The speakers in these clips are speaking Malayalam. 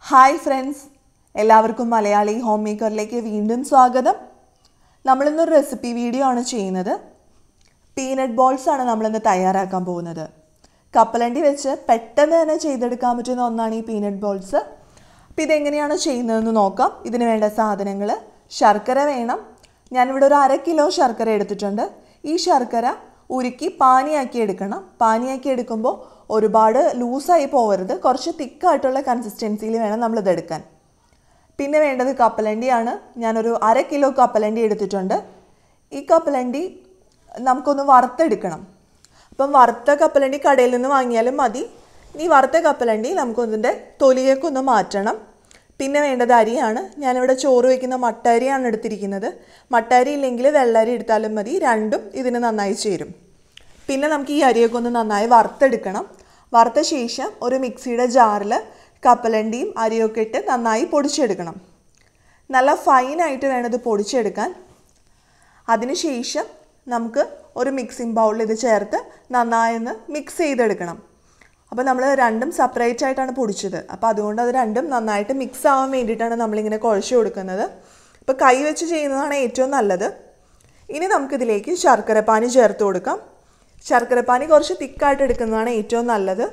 ഹായ് ഫ്രണ്ട്സ്, എല്ലാവർക്കും മലയാളി ഹോം മേക്കറിലേക്ക് വീണ്ടും സ്വാഗതം. നമ്മളിന്നൊരു റെസിപ്പി വീഡിയോ ആണ് ചെയ്യുന്നത്. പീനട്ട് ബോൾസ് ആണ് നമ്മളിന്ന് തയ്യാറാക്കാൻ പോകുന്നത്. കപ്പലണ്ടി വെച്ച് പെട്ടെന്ന് തന്നെ ചെയ്തെടുക്കാൻ പറ്റുന്ന ഒന്നാണ് ഈ പീനട്ട് ബോൾസ്. അപ്പോൾ ഇതെങ്ങനെയാണ് ചെയ്യുന്നതെന്ന് നോക്കാം. ഇതിന് വേണ്ട സാധനങ്ങൾ: ശർക്കര വേണം. ഞാനിവിടെ ഒരു 1/2 കിലോ ശർക്കര എടുത്തിട്ടുണ്ട്. ഈ ശർക്കര ഉരുക്കി പാനിയാക്കി എടുക്കണം. പാനിയാക്കി എടുക്കുമ്പോൾ ഒരുപാട് ലൂസായി പോകരുത്, കുറച്ച് തിക്കായിട്ടുള്ള കൺസിസ്റ്റൻസിയിൽ വേണം നമ്മളിതെടുക്കാൻ. പിന്നെ വേണ്ടത് കപ്പലണ്ടിയാണ്. ഞാനൊരു 1/2 കിലോ കപ്പലണ്ടി എടുത്തിട്ടുണ്ട്. ഈ കപ്പലണ്ടി നമുക്കൊന്ന് വറുത്തെടുക്കണം. അപ്പം വറുത്ത കപ്പലണ്ടി കടയിൽ നിന്ന് വാങ്ങിയാലും മതി. ഈ വറുത്ത കപ്പലണ്ടി നമുക്കൊന്നിൻ്റെ തൊലിയൊക്കെ മാറ്റണം. പിന്നെ വേണ്ടത് അരിയാണ്. ഞാനിവിടെ ചോറ് വയ്ക്കുന്ന മട്ട അരിയാണ് എടുത്തിരിക്കുന്നത്. മട്ട അരി ഇല്ലെങ്കിൽ വെള്ളരി എടുത്താലും മതി, രണ്ടും ഇതിന് നന്നായി ചേരും. പിന്നെ നമുക്ക് ഈ അരിയൊക്കെ ഒന്ന് നന്നായി വറുത്തെടുക്കണം. വറുത്ത ശേഷം ഒരു മിക്സിയുടെ ജാറിൽ കപ്പലണ്ടിയും അരിയൊക്കെ ഇട്ട് നന്നായി പൊടിച്ചെടുക്കണം. നല്ല ഫൈനായിട്ട് വേണം ഇത് പൊടിച്ചെടുക്കാൻ. അതിനുശേഷം നമുക്ക് ഒരു മിക്സിംഗ് ബൗളിൽ ഇത് ചേർത്ത് നന്നായി ഒന്ന് മിക്സ് ചെയ്തെടുക്കണം. അപ്പോൾ നമ്മൾ രണ്ടും സെപ്പറേറ്റ് ആയിട്ടാണ് പൊടിച്ചത്. അപ്പോൾ അതുകൊണ്ട് അത് രണ്ടും നന്നായിട്ട് മിക്സ് ആവാൻ വേണ്ടിയിട്ടാണ് നമ്മളിങ്ങനെ കുഴച്ച് കൊടുക്കുന്നത്. അപ്പോൾ കൈ വെച്ച് ചെയ്യുന്നതാണ് ഏറ്റവും നല്ലത്. ഇനി നമുക്കിതിലേക്ക് ശർക്കരപ്പാനി ചേർത്ത് കൊടുക്കാം. ശർക്കരപ്പാനി കുറച്ച് തിക്കായിട്ട് എടുക്കുന്നതാണ് ഏറ്റവും നല്ലത്.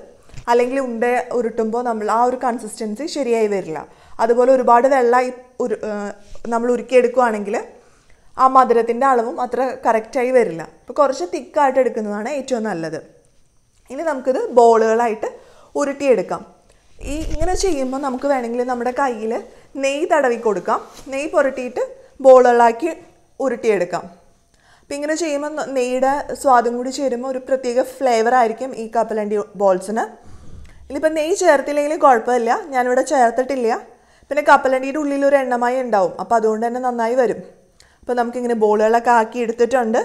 അല്ലെങ്കിൽ ഉണ്ട ഉരുട്ടുമ്പോൾ നമ്മൾ ആ ഒരു കൺസിസ്റ്റൻസി ശരിയായി വരില്ല. അതുപോലെ ഒരുപാട് വെള്ളമായി നമ്മൾ ഉരുക്കിയെടുക്കുകയാണെങ്കിൽ ആ മധുരത്തിൻ്റെ അളവും അത്ര കറക്റ്റായി വരില്ല. അപ്പോൾ കുറച്ച് തിക്കായിട്ട് എടുക്കുന്നതാണ് ഏറ്റവും നല്ലത്. ഇനി നമുക്കിത് ബോളുകളായിട്ട് ഉരുട്ടിയെടുക്കാം. ഇങ്ങനെ ചെയ്യുമ്പോൾ നമുക്ക് വേണമെങ്കിൽ നമ്മുടെ കയ്യിൽ നെയ്യ് തടവി കൊടുക്കാം. നെയ്യ് പുരട്ടിയിട്ട് ബോളുകളാക്കി ഉരുട്ടിയെടുക്കാം. അപ്പം ഇങ്ങനെ ചെയ്യുമ്പോൾ നെയ്യുടെ സ്വാദും കൂടി ചേരുമ്പോൾ ഒരു പ്രത്യേക ഫ്ലേവർ ആയിരിക്കും ഈ കപ്പലണ്ടി ബോൾസിന്. ഇനിയിപ്പോൾ നെയ്യ് ചേർത്തില്ലെങ്കിലും കുഴപ്പമില്ല, ഞാനിവിടെ ചേർത്തിട്ടില്ല. പിന്നെ കപ്പലണ്ടിയുടെ ഉള്ളിൽ ഒരു എണ്ണമായി ഉണ്ടാവും, അപ്പോൾ അതുകൊണ്ട് തന്നെ നന്നായി വരും. അപ്പോൾ നമുക്കിങ്ങനെ ബോളുകളൊക്കെ ആക്കി എടുത്തിട്ടുണ്ട്.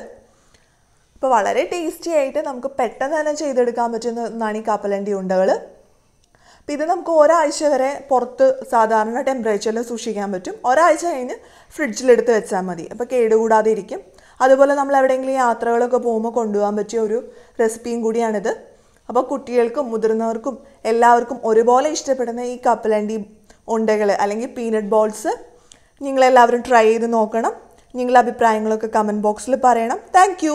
അപ്പോൾ വളരെ ടേസ്റ്റി ആയിട്ട് നമുക്ക് പെട്ടെന്ന് തന്നെ ചെയ്തെടുക്കാൻ പറ്റുന്ന ഒന്നാണ് ഈ കപ്പലണ്ടി ഉണ്ടകൾ. അപ്പോൾ ഇത് നമുക്ക് ഒരാഴ്ച വരെ പുറത്ത് സാധാരണ ടെമ്പറേച്ചറിൽ സൂക്ഷിക്കാൻ പറ്റും. ഒരാഴ്ച കഴിഞ്ഞ് ഫ്രിഡ്ജിലെടുത്ത് വെച്ചാൽ മതി. അപ്പോൾ കേടുകൂടാതെ ഇരിക്കും. അതുപോലെ നമ്മൾ എവിടെയെങ്കിലും യാത്രകളൊക്കെ പോകുമ്പോൾ കൊണ്ടുപോകാൻ പറ്റിയ ഒരു റെസിപ്പിയും കൂടിയാണിത്. അപ്പോൾ കുട്ടികൾക്കും മുതിർന്നവർക്കും എല്ലാവർക്കും ഒരുപോലെ ഇഷ്ടപ്പെടുന്ന ഈ കപ്പലണ്ടി ഉണ്ടകൾ അല്ലെങ്കിൽ പീനട്ട് ബോൾസ് നിങ്ങളെല്ലാവരും ട്രൈ ചെയ്ത് നോക്കണം. നിങ്ങളുടെ അഭിപ്രായങ്ങളൊക്കെ കമൻറ്റ് ബോക്സിൽ പറയണം. താങ്ക്